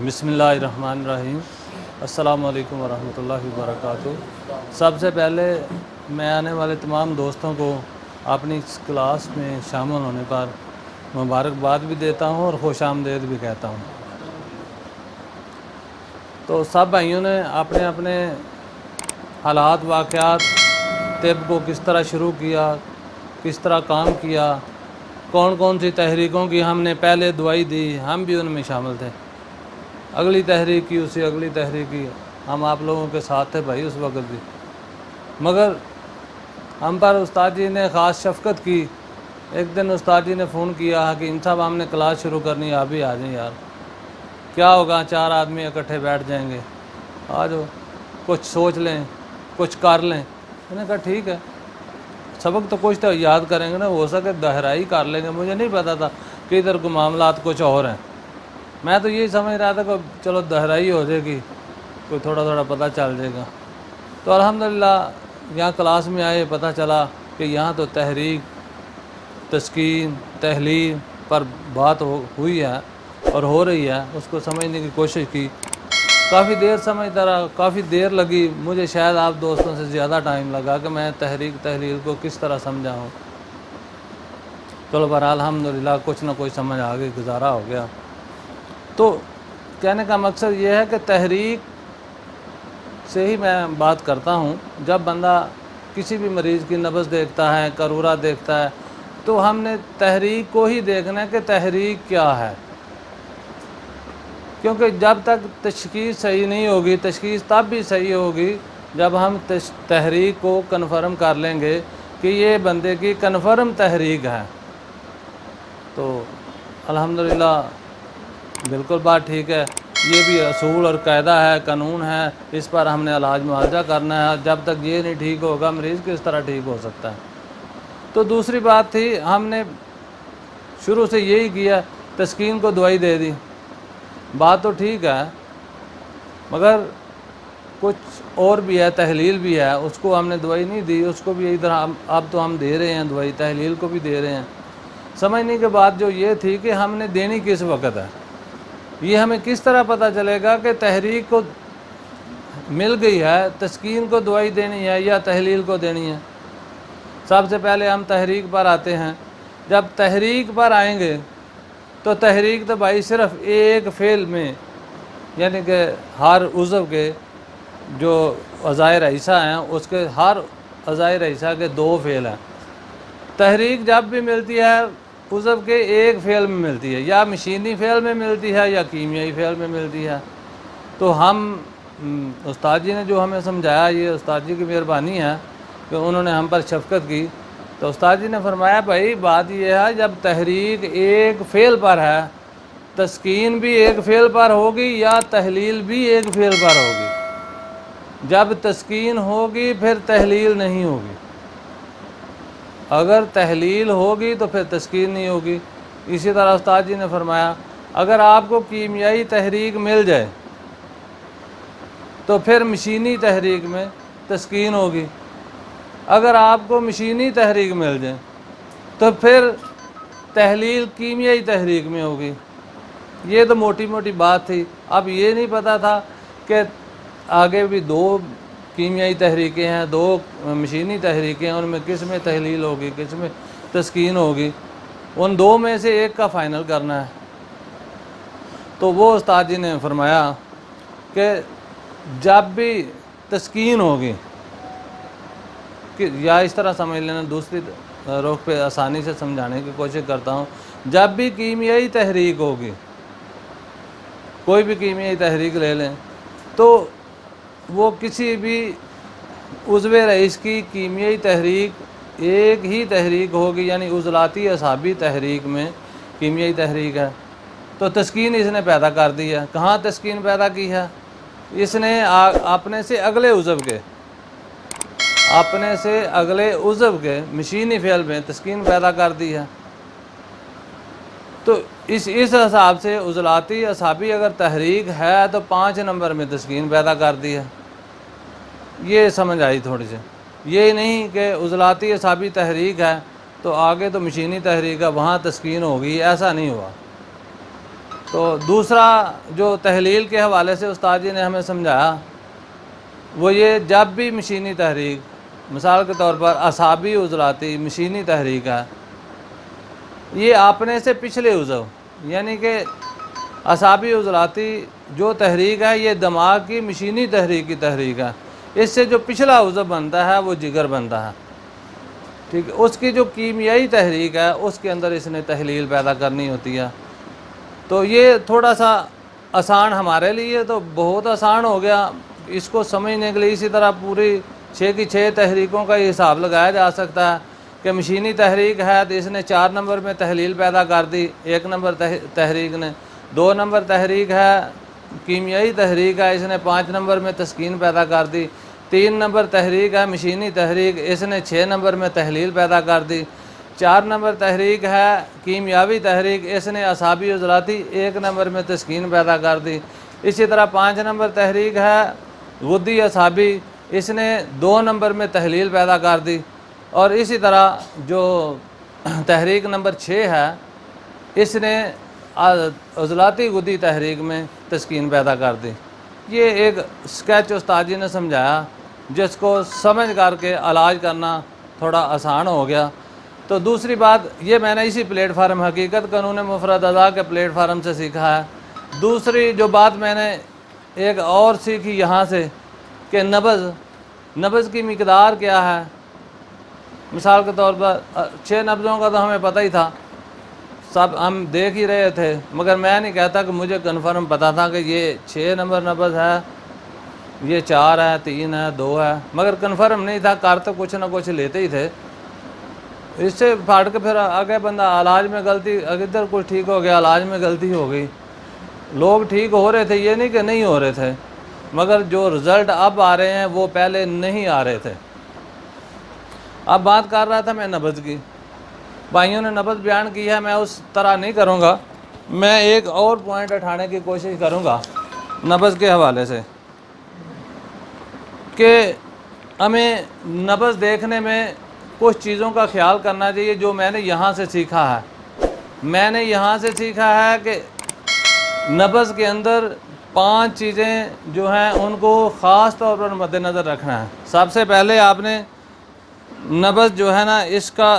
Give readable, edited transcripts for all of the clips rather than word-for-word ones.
बिस्मिल्लाहिर्रहमानिर्रहीम। अस्सलामु अलैकुम वरहमतुल्लाहि वबरकातुहू। सबसे पहले मैं आने वाले तमाम दोस्तों को अपनी इस क्लास में शामिल होने पर मुबारकबाद भी देता हूँ और खुश आमदीद भी कहता हूँ। तो सब भाइयों ने अपने अपने हालात वाक़यात तिब को किस तरह शुरू किया, किस तरह काम किया, कौन कौन सी तहरीकों की हमने पहले दुआई दी, हम भी उनमें शामिल थे। अगली तहरीक की, उसी अगली तहरीक की, हम आप लोगों के साथ थे भाई उस वक़्त भी। मगर हम पर उस्ताद जी ने ख़ास शफ़क़त की। एक दिन उस्ताद जी ने फ़ोन किया कि इन साहब हमने क्लास शुरू करनी है, आप भी आ जाएं यार। क्या होगा, 4 आदमी इकट्ठे बैठ जाएंगे, आ जाओ, कुछ सोच लें, कुछ कर लें। मैंने कहा ठीक है, सबक तो कुछ तो याद करेंगे ना, हो सके दोहराई कर लेंगे। मुझे नहीं पता था कि इधर को मामलात कुछ और हैं। मैं तो यही समझ रहा था कि चलो दोहराई हो जाएगी, कोई थोड़ा थोड़ा पता चल जाएगा। तो अल्हम्दुलिल्लाह यहाँ क्लास में आए, पता चला कि यहाँ तो तहरीक, तस्कीन, तहलील पर बात हुई है और हो रही है। उसको समझने की कोशिश की, काफ़ी देर समझता रहा, काफ़ी देर लगी मुझे, शायद आप दोस्तों से ज़्यादा टाइम लगा कि मैं तहरीक तहलील को किस तरह समझाऊँ। चलो बहरहाल अल्हम्दुलिल्लाह कुछ ना कुछ समझ आ गई, गुजारा हो गया। तो कहने का मकसद ये है कि तहरीक से ही मैं बात करता हूँ। जब बंदा किसी भी मरीज़ की नब्ज़ देखता है, करूरा देखता है, तो हमने तहरीक को ही देखना है कि तहरीक क्या है। क्योंकि जब तक तशख़ीस सही नहीं होगी, तशख़ीस तब भी सही होगी जब हम तहरीक को कन्फर्म कर लेंगे कि ये बंदे की कन्फर्म तहरीक है। तो अल्हम्दुलिल्लाह बिल्कुल बात ठीक है। ये भी असूल और कायदा है, कानून है, इस पर हमने इलाज मुआवजा करना है। जब तक ये नहीं ठीक होगा, मरीज़ किस तरह ठीक हो सकता है। तो दूसरी बात थी, हमने शुरू से यही किया, तस्कीन को दवाई दे दी। बात तो ठीक है, मगर कुछ और भी है, तहलील भी है, उसको हमने दवाई नहीं दी, उसको भी इधर अब तो हम दे रहे हैं दवाई, तहलील को भी दे रहे हैं। समझने के बाद जो ये थी कि हमने देनी किस वक़्त है, ये हमें किस तरह पता चलेगा कि तहरीक को मिल गई है, तस्कीन को दवाई देनी है या तहलील को देनी है। सबसे पहले हम तहरीक पर आते हैं। जब तहरीक पर आएंगे तो तहरीक तो भाई सिर्फ़ एक फ़ेल में, यानी कि हर उज़व के जो अज़ाए रईसा हैं उसके हर अज़ाए रईसा के 2 फ़ेल हैं। तहरीक जब भी मिलती है उज़व के एक फ़ेल में मिलती है, या मशीनी फ़ेल में मिलती है या कीमियाई फ़ेल में मिलती है। तो हम उस्ताद जी ने जो हमें समझाया, ये उस्ताद जी की मेहरबानी है कि उन्होंने हम पर शफ़क़त की। तो उस्ताद जी ने फरमाया भाई बात यह है, जब तहरीक एक फ़ेल पर है, तस्कीन भी एक फ़ेल पर होगी या तहलील भी एक फ़ेल पर होगी। जब तस्कीन होगी फिर तहलील नहीं होगी, अगर तहलील होगी तो फिर तस्कीन नहीं होगी। इसी तरह उस्ताद जी ने फरमाया, अगर आपको कीमियाई तहरीक मिल जाए तो फिर मशीनी तहरीक में तस्कीन होगी। अगर आपको मशीनी तहरीक मिल जाए तो फिर तहलील कीमियाई तहरीक में होगी। ये तो मोटी मोटी बात थी। अब ये नहीं पता था कि आगे भी 2 कीमियाई तहरीकें हैं, 2 मशीनी तहरीकें हैं, उनमें किस में तहलील होगी, किस में तस्कीन होगी। उन 2 में से एक का फ़ाइनल करना है। तो वो उस्ताद जी ने फरमाया कि जब भी तस्कीन होगी, कि या इस तरह समझ लेना, दूसरी रुख पे आसानी से समझाने की कोशिश करता हूँ। जब भी कीमियाई तहरीक होगी, कोई भी कीमियाई तहरीक ले लें, तो वो किसी भी उज़्वे रईस की कीमियाई तहरीक एक ही तहरीक होगी, यानी उज़लाती असाबी तहरीक में कीमियाई तहरीक है। तो तस्कीन इसने पैदा कर दी है। कहाँ तस्कीन पैदा की है? इसने अपने से अगले उज़व के, अपने से अगले उज़व के मशीनी फ़ेल में तस्कीन पैदा कर दी है। तो इस हिसाब से उज़लाती असाबी अगर तहरीक है तो 5 नंबर में तस्कीन पैदा कर दी है। ये समझ आई थोड़ी सी। ये नहीं कि उज़लाती असाबी तहरीक है तो आगे तो मशीनी तहरीक है, वहाँ तस्कीन होगी, ऐसा नहीं हुआ। तो दूसरा जो तहलील के हवाले से उस्ताद जी ने हमें समझाया वो ये, जब भी मशीनी तहरीक, मिसाल के तौर पर असाबी उज़लाती मशीनी तहरीक है, ये आपने से पिछले उज़व, यानी कि असाबी उज़लाती जो तहरीक है ये दिमाग की मशीनी तहरीक की तहरीक है। इससे जो पिछला उज़व बनता है वो जिगर बनता है, ठीक है। उसकी जो कीमियाई तहरीक है उसके अंदर इसने तहलील पैदा करनी होती है। तो ये थोड़ा सा आसान हमारे लिए तो बहुत आसान हो गया इसको समझने के लिए। इसी तरह पूरी 6 की 6 तहरीकों का हिसाब लगाया जा सकता है कि मशीनी तहरीक है तो इसने 4 नंबर में तहलील पैदा कर दी 1 नंबर तहरीक ने। 2 नंबर तहरीक है कीमियाई तहरीक है, इसने 5 नंबर में तस्कीन पैदा कर दी। 3 नंबर तहरीक है मशीनी तहरीक, इसने 6 नंबर में तहलील पैदा कर दी। 4 नंबर तहरीक है कीमियावी तहरीक, इसने असाबी उज़लाती 1 नंबर में तस्कीन पैदा कर दी। इसी तरह 5 नंबर तहरीक है गुद्दी असाबी, इसने 2 नंबर में तहलील पैदा कर दी। और इसी तरह जो तहरीक नंबर 6 है इसने उज़लाती गुद्दी तहरीक में तस्कीन पैदा कर दी। ये एक स्केच उस्ताद जी ने समझाया जिसको समझ करके इलाज करना थोड़ा आसान हो गया। तो दूसरी बात ये मैंने इसी प्लेटफार्म हकीकत कानून मुफरद अदा के प्लेटफार्म से सीखा है। दूसरी जो बात मैंने एक और सीखी यहाँ से कि नब्ज़ की मिकदार क्या है। मिसाल के तौर पर 6 नब्ज़ों का तो हमें पता ही था, सब हम देख ही रहे थे, मगर मैं नहीं कहता कि मुझे कन्फर्म पता था कि ये 6 नंबर नब्ज़ है, ये 4 है, 3 है, 2 है, मगर कन्फर्म नहीं था। कर तो कुछ ना कुछ लेते ही थे। इससे फाड़ के फिर आगे बंदा इलाज में गलती, इधर कुछ ठीक हो गया इलाज में गलती हो गई। लोग ठीक हो रहे थे, ये नहीं कि नहीं हो रहे थे, मगर जो रिज़ल्ट अब आ रहे हैं वो पहले नहीं आ रहे थे। अब बात कर रहा था मैं नब्ज़ की, भाइयों ने नब्ज़ बयान की है, मैं उस तरह नहीं करूँगा। मैं एक और पॉइंट उठाने की कोशिश करूँगा नब्ज़ के हवाले से कि हमें नब्ज़ देखने में कुछ चीज़ों का ख्याल करना चाहिए जो मैंने यहाँ से सीखा है। मैंने यहाँ से सीखा है कि नब्ज़ के अंदर 5 चीज़ें जो हैं उनको ख़ास तौर पर मद्देनज़र रखना है। सबसे पहले आपने नब्ज़ जो है ना इसका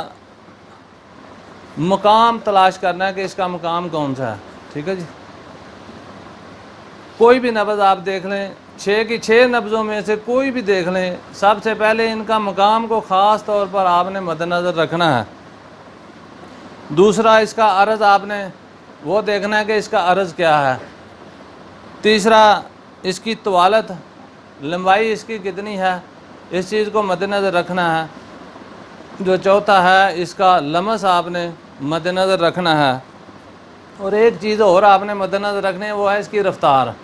मकाम तलाश करना है कि इसका मकाम कौन सा है, ठीक है जी। कोई भी नब्ज़ आप देख लें, 6 की 6 नब्ज़ों में से कोई भी देख लें, सबसे पहले इनका मकाम को ख़ास तौर पर आपने मद्देनज़र रखना है। दूसरा, इसका अर्ज़ आपने वो देखना है कि इसका अर्ज़ क्या है। तीसरा, इसकी तवालत, लंबाई इसकी कितनी है, इस चीज़ को मद्देनज़र रखना है। जो चौथा है, इसका लमस आपने मद्देनज़र रखना है। और एक चीज़ और आपने मद्देनज़र रखनी है, वो है इसकी रफ़्तार,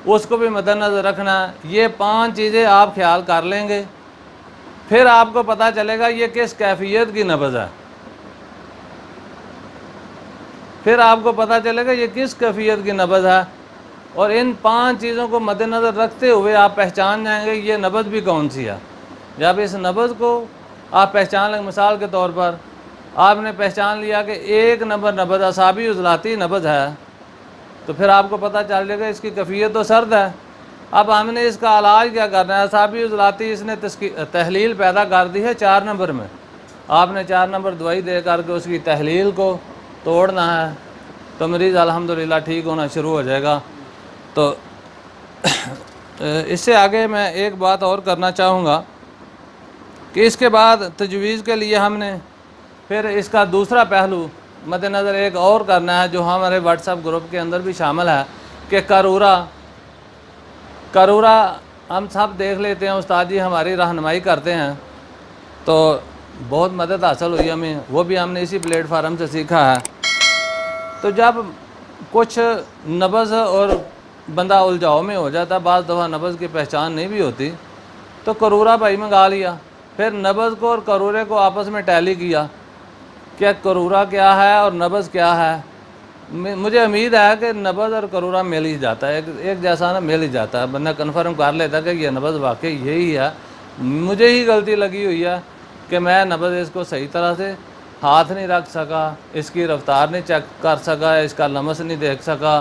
उसको भी मद्देनज़र रखना है। ये 5 चीज़ें आप ख्याल कर लेंगे, फिर आपको पता चलेगा ये किस कैफियत की नब्ज़ है। फिर आपको पता चलेगा ये किस कैफियत की नब्ज़ है। और इन 5 चीज़ों को मद्देनज़र रखते हुए आप पहचान जाएंगे ये नब्ज़ भी कौन सी है। जब इस नब्ज़ को आप पहचान लेंगे, मिसाल के तौर पर आपने पहचान लिया कि 1 नंबर नब्ज़ असाबी उज़लाती नब्ज़ है, तो फिर आपको पता चल जाएगा इसकी कैफियत तो सर्द है। अब हमने इसका इलाज क्या करना है। असाबी उज़लाती इसने तहलील पैदा कर दी है 4 नंबर में, आपने 4 नंबर दवाई दे करके उसकी तहलील को तोड़ना है, तो मरीज़ अल्हम्दुलिल्लाह ठीक होना शुरू हो जाएगा। तो इससे आगे मैं एक बात और करना चाहूँगा कि इसके बाद तजवीज़ के लिए हमने फिर इसका दूसरा पहलू मद्देनज़र एक और करना है जो हमारे व्हाट्सएप ग्रुप के अंदर भी शामिल है कि करूरा हम सब देख लेते हैं, उस्ताद जी हमारी रहनुमाई करते हैं, तो बहुत मदद हासिल हुई हमें, वो भी हमने इसी प्लेटफार्म से सीखा है। तो जब कुछ नब्ज़ और बंदा उलझाव में हो जाता, बाज़ दफ़ा नब्ज़ की पहचान नहीं भी होती, तो करूरा भाई मंगा लिया, फिर नब्ज़ को और करूरे को आपस में टैली किया, क्या करूरा क्या है और नब्ज़ क्या है। मुझे उम्मीद है कि नब्ज़ और करूरा मिल ही जाता है, एक जैसा ना मिल ही जाता है, बंदा कन्फर्म कर लेता कि यह नब्ज़ वाकई यही है। मुझे ही गलती लगी हुई है कि मैं नब्ज़ इसको सही तरह से हाथ नहीं रख सका, इसकी रफ्तार नहीं चेक कर सका, इसका लमस नहीं देख सका।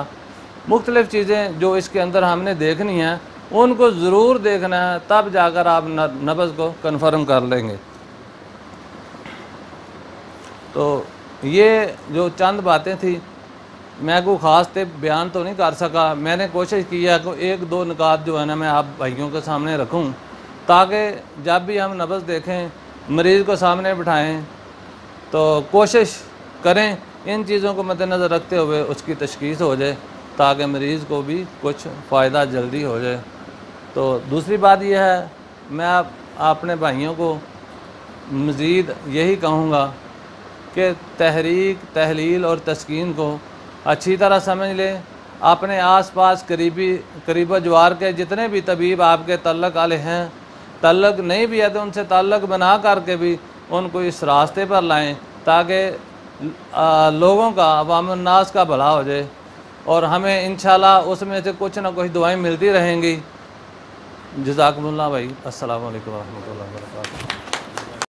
मुख्तलिफ़ चीज़ें जो इसके अंदर हमने देखनी है उनको ज़रूर देखना है, तब जाकर आप नब्ज़ को कन्फर्म कर लेंगे। तो ये जो चंद बातें थी, मैं कोई ख़ास टिप बयान तो नहीं कर सका। मैंने कोशिश की है कि एक दो निकात जो है ना मैं आप भाइयों के सामने रखूं, ताकि जब भी हम नब्ज़ देखें, मरीज़ को सामने बिठाएं, तो कोशिश करें इन चीज़ों को मद्देनज़र रखते हुए उसकी तशख़ीस हो जाए, ताकि मरीज़ को भी कुछ फ़ायदा जल्दी हो जाए। तो दूसरी बात यह है, मैं अपने भाइयों को मज़ीद यही कहूँगा कि तहरीक, तहलील और तस्कीन को अच्छी तरह समझ लें। अपने आस-पास करीब जवार के जितने भी तबीब आपके तल्लक वाले हैं, तल्लक नहीं भी है तो उनसे तल्लक बना करके भी उनको इस रास्ते पर लाएं, ताकि लोगों का, अवामुन नास का भला हो जाए और हमें इंशाल्लाह उसमें से कुछ ना कुछ दुआएं मिलती रहेंगी। जज़ाकुमुल्लाह भाई। अस्सलामु अलैकुम व रहमतुल्लाहि व बरकातुहू।